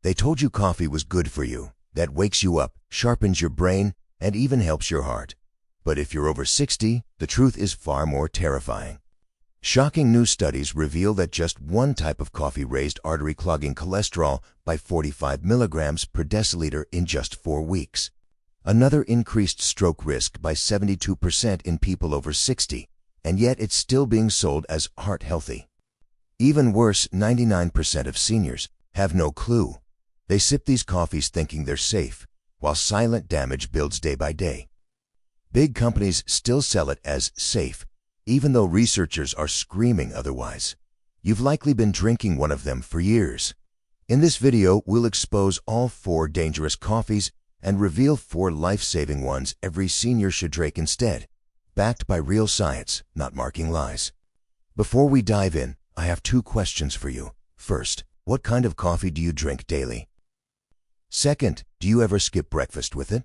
They told you coffee was good for you, that wakes you up, sharpens your brain, and even helps your heart. But if you're over 60, the truth is far more terrifying. Shocking new studies reveal that just one type of coffee raised artery-clogging cholesterol by 45 milligrams per deciliter in just 4 weeks. Another increased stroke risk by 72% in people over 60, and yet it's still being sold as heart healthy. Even worse, 99% of seniors have no clue. They sip these coffees thinking they're safe, while silent damage builds day by day. Big companies still sell it as safe, even though researchers are screaming otherwise. You've likely been drinking one of them for years. In this video, we'll expose all 4 dangerous coffees and reveal 4 life-saving ones every senior should drink instead, backed by real science, not marketing lies. Before we dive in, I have 2 questions for you. First, what kind of coffee do you drink daily? Second, do you ever skip breakfast with it?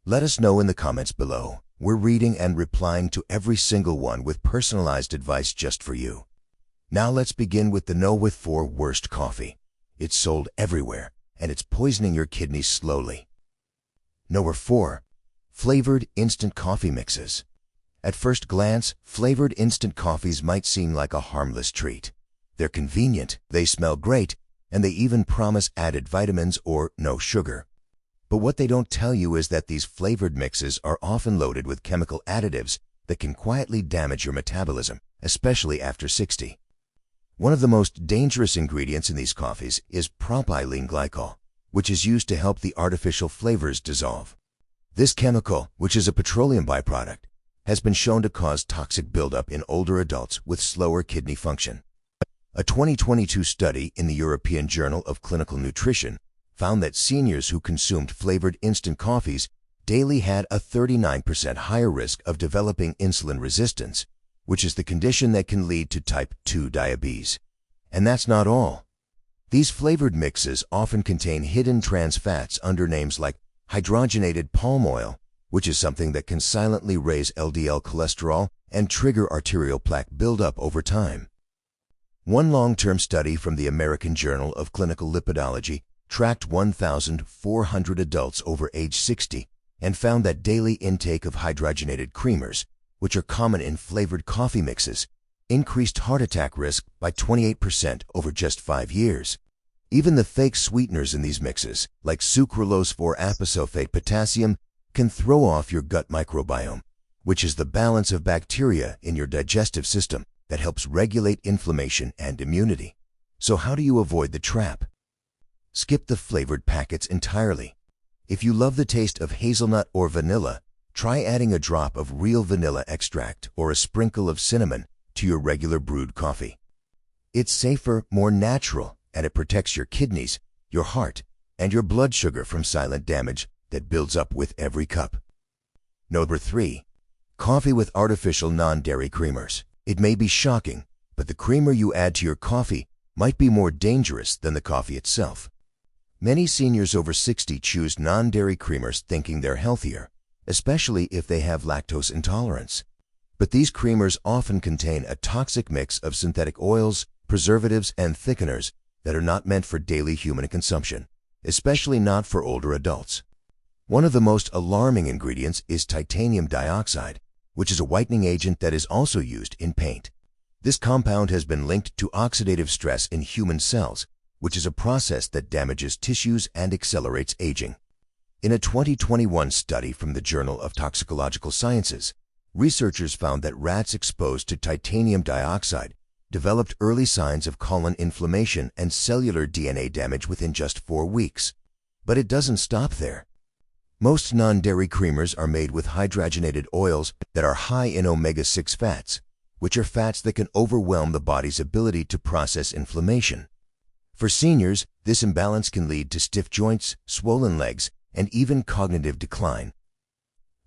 Let us know in the comments below. We're reading and replying to every single one with personalized advice just for you. Now let's begin with the No. 4 worst coffee. It's sold everywhere, and it's poisoning your kidneys slowly. No. 4. Flavored instant coffee mixes. At first glance, flavored instant coffees might seem like a harmless treat. They're convenient, they smell great, and they even promise added vitamins or no sugar. But what they don't tell you is that these flavored mixes are often loaded with chemical additives that can quietly damage your metabolism, especially after 60. One of the most dangerous ingredients in these coffees is propylene glycol, which is used to help the artificial flavors dissolve. This chemical, which is a petroleum byproduct, has been shown to cause toxic buildup in older adults with slower kidney function. A 2022 study in the European Journal of Clinical Nutrition found that seniors who consumed flavored instant coffees daily had a 39% higher risk of developing insulin resistance, which is the condition that can lead to type 2 diabetes. And that's not all. These flavored mixes often contain hidden trans fats under names like hydrogenated palm oil, which is something that can silently raise LDL cholesterol and trigger arterial plaque buildup over time. One long-term study from the American Journal of Clinical Lipidology tracked 1,400 adults over age 60 and found that daily intake of hydrogenated creamers, which are common in flavored coffee mixes, increased heart attack risk by 28% over just 5 years. Even the fake sweeteners in these mixes, like sucralose 4-aposulfate potassium, can throw off your gut microbiome, which is the balance of bacteria in your digestive system that helps regulate inflammation and immunity. So how do you avoid the trap? Skip the flavored packets entirely. If you love the taste of hazelnut or vanilla, try adding a drop of real vanilla extract or a sprinkle of cinnamon to your regular brewed coffee. It's safer, more natural, and it protects your kidneys, your heart, and your blood sugar from silent damage that builds up with every cup. No. 3. Coffee with artificial non-dairy creamers. It may be shocking, but the creamer you add to your coffee might be more dangerous than the coffee itself. Many seniors over 60 choose non-dairy creamers thinking they're healthier, especially if they have lactose intolerance. But these creamers often contain a toxic mix of synthetic oils, preservatives, and thickeners that are not meant for daily human consumption, especially not for older adults. One of the most alarming ingredients is titanium dioxide, which is a whitening agent that is also used in paint. This compound has been linked to oxidative stress in human cells, which is a process that damages tissues and accelerates aging. In a 2021 study from the Journal of Toxicological Sciences, researchers found that rats exposed to titanium dioxide developed early signs of colon inflammation and cellular DNA damage within just 4 weeks. But it doesn't stop there. Most non-dairy creamers are made with hydrogenated oils that are high in omega-6 fats, which are fats that can overwhelm the body's ability to process inflammation. For seniors, this imbalance can lead to stiff joints, swollen legs, and even cognitive decline.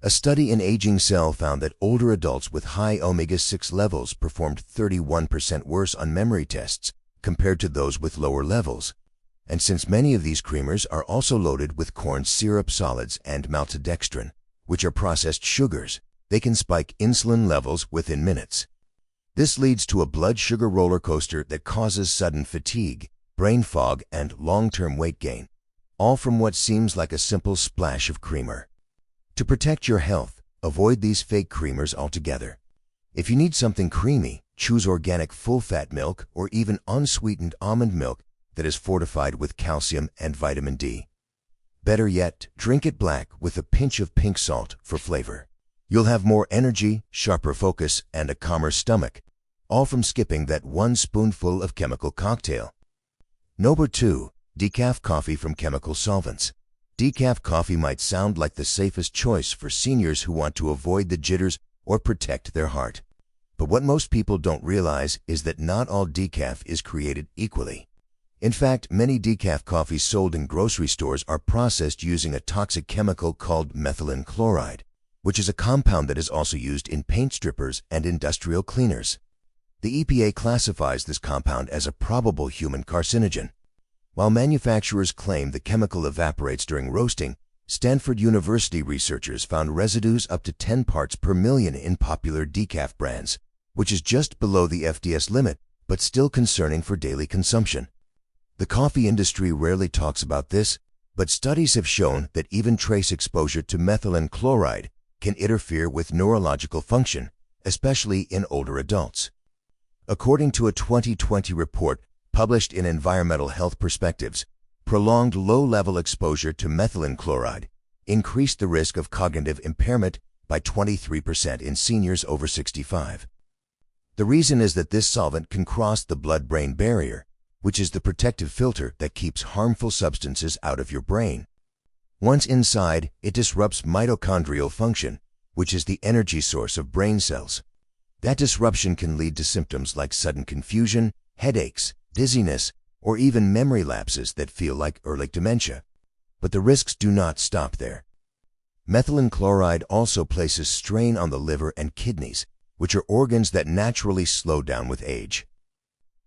A study in Aging Cell found that older adults with high omega-6 levels performed 31% worse on memory tests compared to those with lower levels. And since many of these creamers are also loaded with corn syrup solids and maltodextrin, which are processed sugars, they can spike insulin levels within minutes. This leads to a blood sugar roller coaster that causes sudden fatigue, brain fog, and long-term weight gain, all from what seems like a simple splash of creamer. To protect your health, avoid these fake creamers altogether. If you need something creamy, choose organic full-fat milk or even unsweetened almond milk that is fortified with calcium and vitamin D. Better yet, drink it black with a pinch of pink salt for flavor. You'll have more energy, sharper focus, and a calmer stomach, all from skipping that one spoonful of chemical cocktail. Number 2. Decaf coffee from chemical solvents. Decaf coffee might sound like the safest choice for seniors who want to avoid the jitters or protect their heart. But what most people don't realize is that not all decaf is created equally. In fact, many decaf coffees sold in grocery stores are processed using a toxic chemical called methylene chloride, which is a compound that is also used in paint strippers and industrial cleaners. The EPA classifies this compound as a probable human carcinogen. While manufacturers claim the chemical evaporates during roasting, Stanford University researchers found residues up to 10 parts per million in popular decaf brands, which is just below the FDS limit, but still concerning for daily consumption. The coffee industry rarely talks about this, but studies have shown that even trace exposure to methylene chloride can interfere with neurological function, especially in older adults. According to a 2020 report published in Environmental Health Perspectives, prolonged low-level exposure to methylene chloride increased the risk of cognitive impairment by 23% in seniors over 65. The reason is that this solvent can cross the blood-brain barrier, which is the protective filter that keeps harmful substances out of your brain. Once inside, it disrupts mitochondrial function, which is the energy source of brain cells. That disruption can lead to symptoms like sudden confusion, headaches, dizziness, or even memory lapses that feel like early dementia. But the risks do not stop there. Methylene chloride also places strain on the liver and kidneys, which are organs that naturally slow down with age.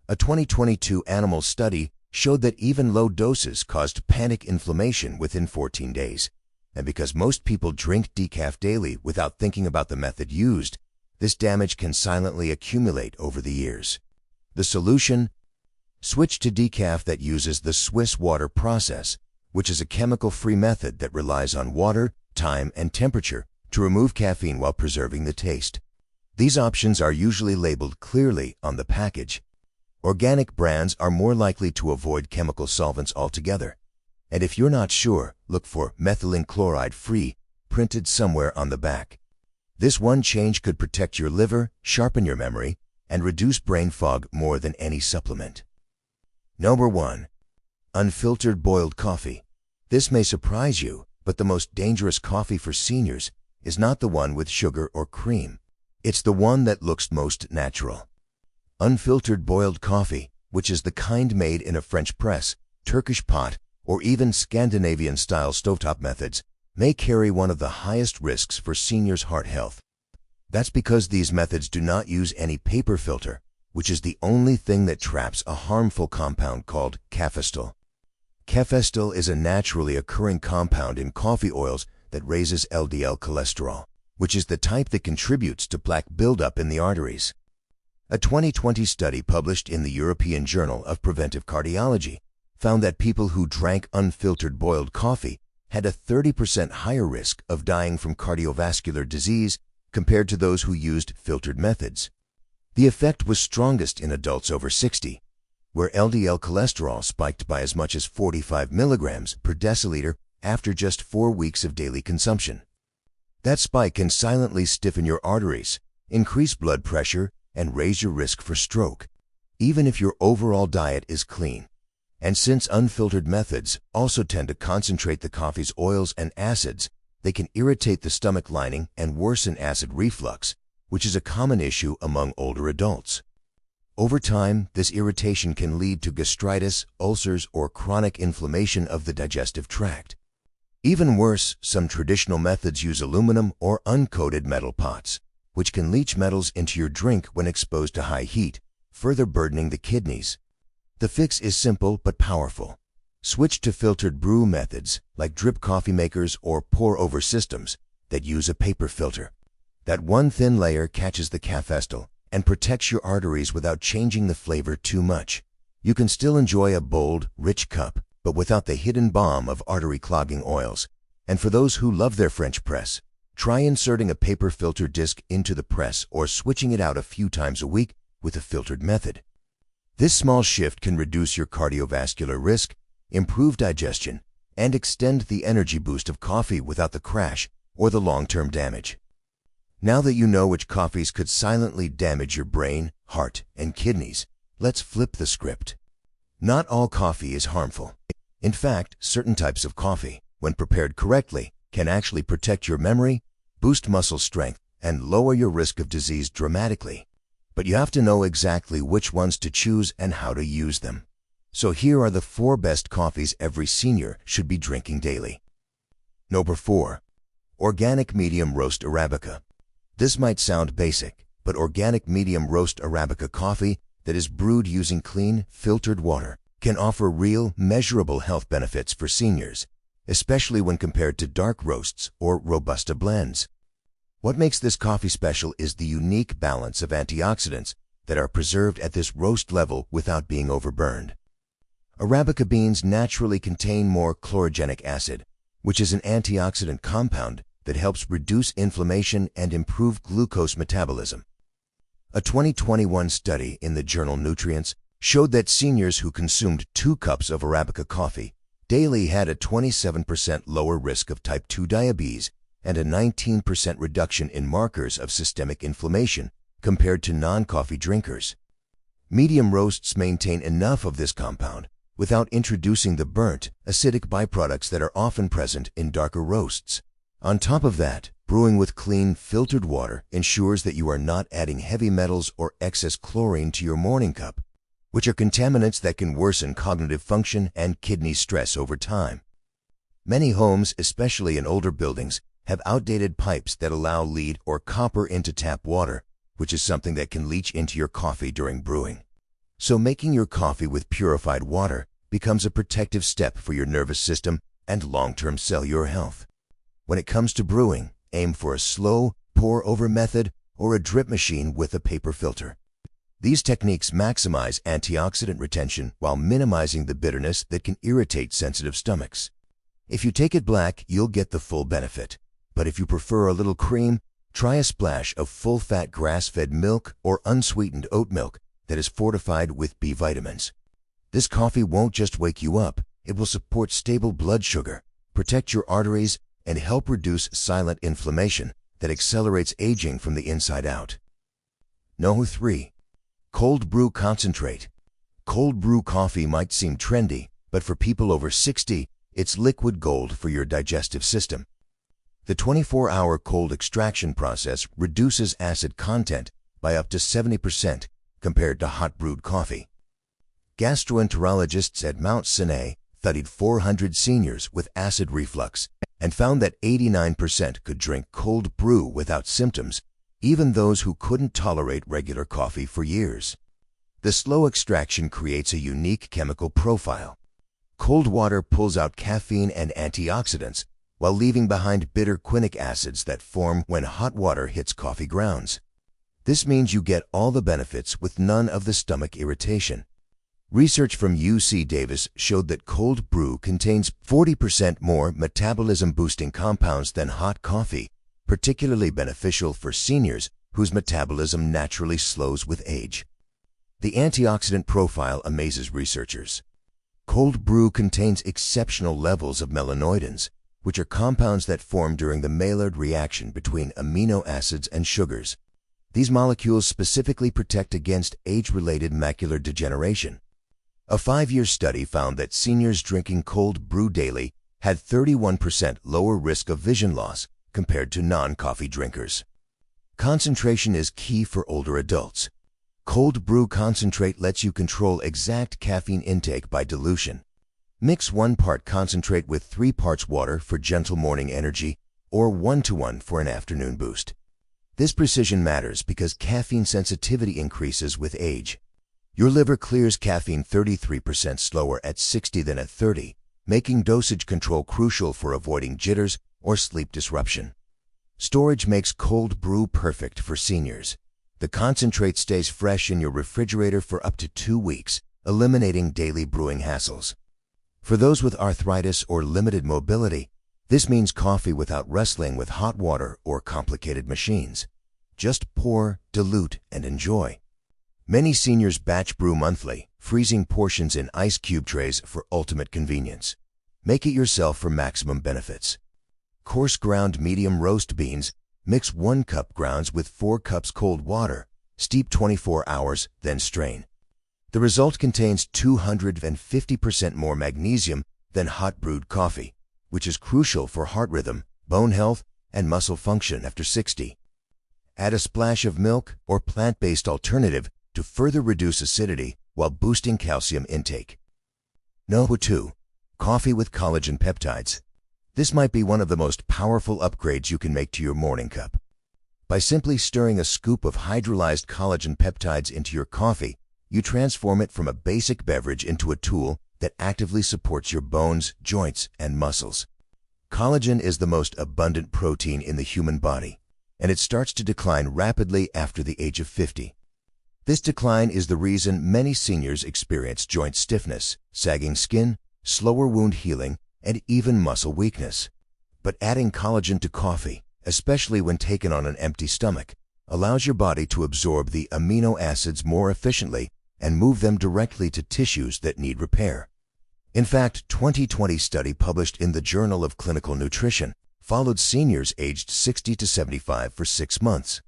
A 2022 animal study showed that even low doses caused panic inflammation within 14 days. And because most people drink decaf daily without thinking about the method used, this damage can silently accumulate over the years. The solution? Switch to decaf that uses the Swiss water process, which is a chemical-free method that relies on water, time, and temperature to remove caffeine while preserving the taste. These options are usually labeled clearly on the package. Organic brands are more likely to avoid chemical solvents altogether. And if you're not sure, look for methylene chloride free printed somewhere on the back. This one change could protect your liver, sharpen your memory, and reduce brain fog more than any supplement. Number 1. Unfiltered boiled coffee. This may surprise you, but the most dangerous coffee for seniors is not the one with sugar or cream. It's the one that looks most natural. Unfiltered boiled coffee, which is the kind made in a French press, Turkish pot, or even Scandinavian-style stovetop methods, may carry one of the highest risks for seniors' heart health. That's because these methods do not use any paper filter, which is the only thing that traps a harmful compound called cafestol. Cafestol is a naturally occurring compound in coffee oils that raises LDL cholesterol, which is the type that contributes to plaque buildup in the arteries. A 2020 study published in the European Journal of Preventive Cardiology found that people who drank unfiltered boiled coffee had a 30% higher risk of dying from cardiovascular disease compared to those who used filtered methods. The effect was strongest in adults over 60, where LDL cholesterol spiked by as much as 45 milligrams per deciliter after just 4 weeks of daily consumption. That spike can silently stiffen your arteries, increase blood pressure, and raise your risk for stroke, even if your overall diet is clean. And since unfiltered methods also tend to concentrate the coffee's oils and acids, they can irritate the stomach lining and worsen acid reflux, which is a common issue among older adults. Over time, this irritation can lead to gastritis, ulcers, or chronic inflammation of the digestive tract. Even worse, some traditional methods use aluminum or uncoated metal pots, which can leach metals into your drink when exposed to high heat, further burdening the kidneys. The fix is simple but powerful. Switch to filtered brew methods like drip coffee makers or pour-over systems that use a paper filter. That one thin layer catches the cafestol and protects your arteries without changing the flavor too much. You can still enjoy a bold, rich cup, but without the hidden bomb of artery-clogging oils. And for those who love their French press, try inserting a paper filter disc into the press or switching it out a few times a week with a filtered method. This small shift can reduce your cardiovascular risk, improve digestion, and extend the energy boost of coffee without the crash or the long-term damage. Now that you know which coffees could silently damage your brain, heart, and kidneys, let's flip the script. Not all coffee is harmful. In fact, certain types of coffee, when prepared correctly, can actually protect your memory, boost muscle strength, and lower your risk of disease dramatically. But you have to know exactly which ones to choose and how to use them. So here are the 4 best coffees every senior should be drinking daily. Number 4. Organic Medium Roast Arabica. This might sound basic, but organic medium roast Arabica coffee that is brewed using clean, filtered water can offer real, measurable health benefits for seniors, especially when compared to dark roasts or Robusta blends. What makes this coffee special is the unique balance of antioxidants that are preserved at this roast level without being overburned. Arabica beans naturally contain more chlorogenic acid, which is an antioxidant compound that helps reduce inflammation and improve glucose metabolism. A 2021 study in the journal Nutrients showed that seniors who consumed 2 cups of Arabica coffee daily had a 27% lower risk of type 2 diabetes and a 19% reduction in markers of systemic inflammation compared to non-coffee drinkers. Medium roasts maintain enough of this compound without introducing the burnt, acidic byproducts that are often present in darker roasts. On top of that, brewing with clean, filtered water ensures that you are not adding heavy metals or excess chlorine to your morning cup, which are contaminants that can worsen cognitive function and kidney stress over time. Many homes, especially in older buildings, have outdated pipes that allow lead or copper into tap water, which is something that can leach into your coffee during brewing. So making your coffee with purified water becomes a protective step for your nervous system and long-term cellular health. When it comes to brewing, aim for a slow, pour-over method or a drip machine with a paper filter. These techniques maximize antioxidant retention while minimizing the bitterness that can irritate sensitive stomachs. If you take it black, you'll get the full benefit. But if you prefer a little cream, try a splash of full-fat grass-fed milk or unsweetened oat milk that is fortified with B vitamins. This coffee won't just wake you up, it will support stable blood sugar, protect your arteries, and help reduce silent inflammation that accelerates aging from the inside out. Number 3. Cold brew concentrate. Cold brew coffee might seem trendy, but for people over 60, it's liquid gold for your digestive system. The 24-hour cold extraction process reduces acid content by up to 70% compared to hot brewed coffee. Gastroenterologists at Mount Sinai studied 400 seniors with acid reflux and found that 89% could drink cold brew without symptoms, even those who couldn't tolerate regular coffee for years. The slow extraction creates a unique chemical profile. Cold water pulls out caffeine and antioxidants while leaving behind bitter quinic acids that form when hot water hits coffee grounds. This means you get all the benefits with none of the stomach irritation. Research from UC Davis showed that cold brew contains 40% more metabolism-boosting compounds than hot coffee, particularly beneficial for seniors whose metabolism naturally slows with age. The antioxidant profile amazes researchers. Cold brew contains exceptional levels of melanoidins, which are compounds that form during the Maillard reaction between amino acids and sugars. These molecules specifically protect against age-related macular degeneration. A 5-year study found that seniors drinking cold brew daily had 31% lower risk of vision loss compared to non-coffee drinkers. Concentration is key for older adults. Cold brew concentrate lets you control exact caffeine intake by dilution. Mix 1 part concentrate with 3 parts water for gentle morning energy or 1:1 for an afternoon boost. This precision matters because caffeine sensitivity increases with age. Your liver clears caffeine 33% slower at 60 than at 30, making dosage control crucial for avoiding jitters or sleep disruption. Storage makes cold brew perfect for seniors. The concentrate stays fresh in your refrigerator for up to 2 weeks, eliminating daily brewing hassles. For those with arthritis or limited mobility, this means coffee without wrestling with hot water or complicated machines. Just pour, dilute, and enjoy. Many seniors batch brew monthly, freezing portions in ice cube trays for ultimate convenience. Make it yourself for maximum benefits. Coarse ground medium roast beans. Mix 1 cup grounds with 4 cups cold water. Steep 24 hours, then strain. The result contains 250% more magnesium than hot brewed coffee, which is crucial for heart rhythm, bone health, and muscle function after 60. Add a splash of milk or plant-based alternative to further reduce acidity while boosting calcium intake. No. 2. Coffee with collagen peptides. This might be one of the most powerful upgrades you can make to your morning cup. By simply stirring a scoop of hydrolyzed collagen peptides into your coffee, you transform it from a basic beverage into a tool that actively supports your bones, joints, and muscles. Collagen is the most abundant protein in the human body, and it starts to decline rapidly after the age of 50. This decline is the reason many seniors experience joint stiffness, sagging skin, slower wound healing, and even muscle weakness. But adding collagen to coffee, especially when taken on an empty stomach, allows your body to absorb the amino acids more efficiently and move them directly to tissues that need repair. In fact, a 2020 study published in the Journal of Clinical Nutrition followed seniors aged 60 to 75 for 6 months.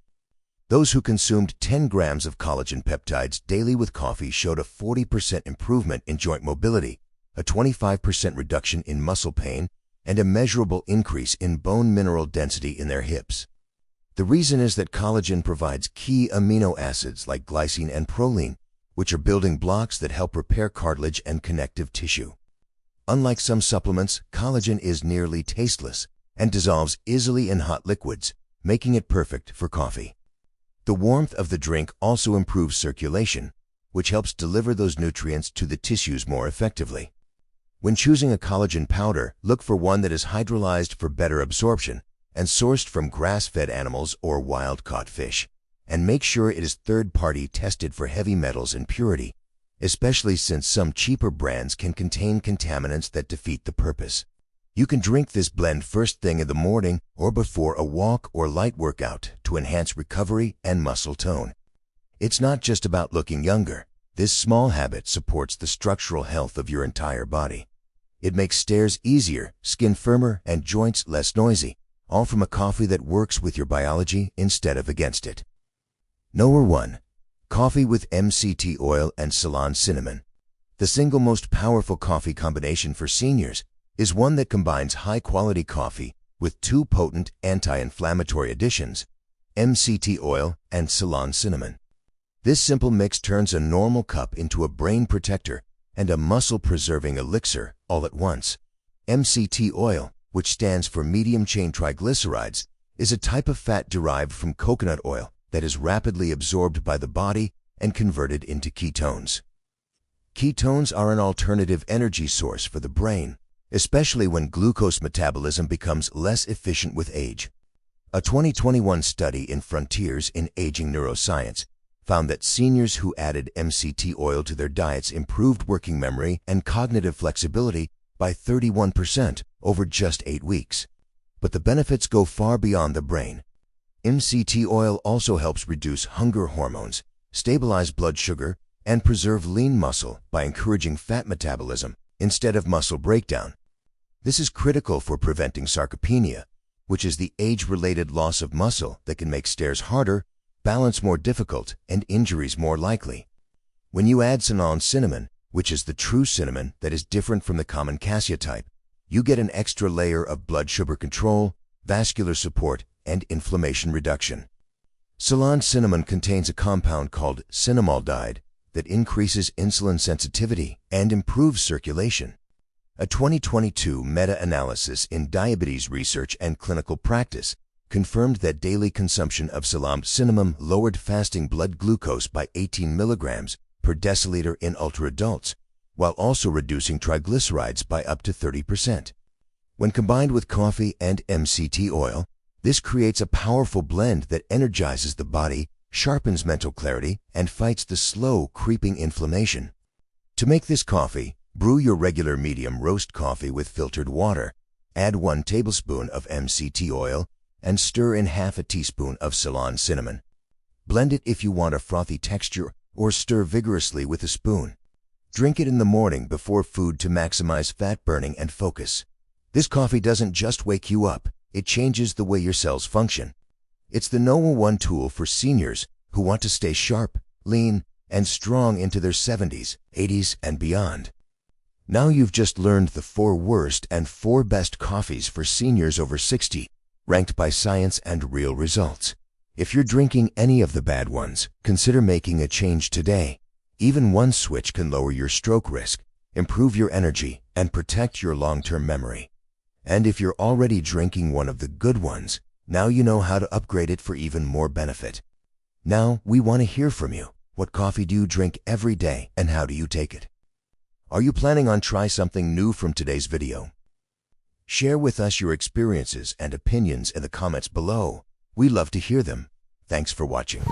Those who consumed 10 grams of collagen peptides daily with coffee showed a 40% improvement in joint mobility, a 25% reduction in muscle pain, and a measurable increase in bone mineral density in their hips. The reason is that collagen provides key amino acids like glycine and proline, which are building blocks that help repair cartilage and connective tissue. Unlike some supplements, collagen is nearly tasteless and dissolves easily in hot liquids, making it perfect for coffee. The warmth of the drink also improves circulation, which helps deliver those nutrients to the tissues more effectively. When choosing a collagen powder, look for one that is hydrolyzed for better absorption and sourced from grass-fed animals or wild-caught fish. And make sure it is third-party tested for heavy metals and purity, especially since some cheaper brands can contain contaminants that defeat the purpose. You can drink this blend first thing in the morning or before a walk or light workout to enhance recovery and muscle tone. It's not just about looking younger. This small habit supports the structural health of your entire body. It makes stairs easier, skin firmer, and joints less noisy, all from a coffee that works with your biology instead of against it. Number 1. Coffee with MCT oil and Ceylon cinnamon. The single most powerful coffee combination for seniors is one that combines high-quality coffee with 2 potent anti-inflammatory additions, MCT oil and Ceylon cinnamon. This simple mix turns a normal cup into a brain protector and a muscle-preserving elixir all at once. MCT oil, which stands for medium-chain triglycerides, is a type of fat derived from coconut oil that is rapidly absorbed by the body and converted into ketones. Ketones are an alternative energy source for the brain, especially when glucose metabolism becomes less efficient with age. A 2021 study in Frontiers in Aging Neuroscience found that seniors who added MCT oil to their diets improved working memory and cognitive flexibility by 31% over just 8 weeks. But the benefits go far beyond the brain. MCT oil also helps reduce hunger hormones, stabilize blood sugar, and preserve lean muscle by encouraging fat metabolism instead of muscle breakdown. This is critical for preventing sarcopenia, which is the age-related loss of muscle that can make stairs harder, balance more difficult, and injuries more likely. When you add Ceylon cinnamon, which is the true cinnamon that is different from the common cassia type, you get an extra layer of blood sugar control, vascular support, and inflammation reduction. Ceylon cinnamon contains a compound called cinnamaldehyde that increases insulin sensitivity and improves circulation. A 2022 meta-analysis in Diabetes Research and Clinical Practice confirmed that daily consumption of Ceylon cinnamon lowered fasting blood glucose by 18 milligrams per deciliter in ultra-adults, while also reducing triglycerides by up to 30%. When combined with coffee and MCT oil, this creates a powerful blend that energizes the body, sharpens mental clarity, and fights the slow, creeping inflammation. To make this coffee, brew your regular medium roast coffee with filtered water. Add 1 tablespoon of MCT oil and stir in half a teaspoon of Ceylon cinnamon. Blend it if you want a frothy texture or stir vigorously with a spoon. Drink it in the morning before food to maximize fat burning and focus. This coffee doesn't just wake you up, it changes the way your cells function. It's the #1 tool for seniors who want to stay sharp, lean, and strong into their 70s, 80s, and beyond. Now you've just learned the 4 worst and 4 best coffees for seniors over 60, ranked by science and real results. If you're drinking any of the bad ones, consider making a change today. Even one switch can lower your stroke risk, improve your energy, and protect your long-term memory. And if you're already drinking one of the good ones, now you know how to upgrade it for even more benefit. Now, we want to hear from you. What coffee do you drink every day, and how do you take it? Are you planning on trying something new from today's video? Share with us your experiences and opinions in the comments below. We love to hear them. Thanks for watching.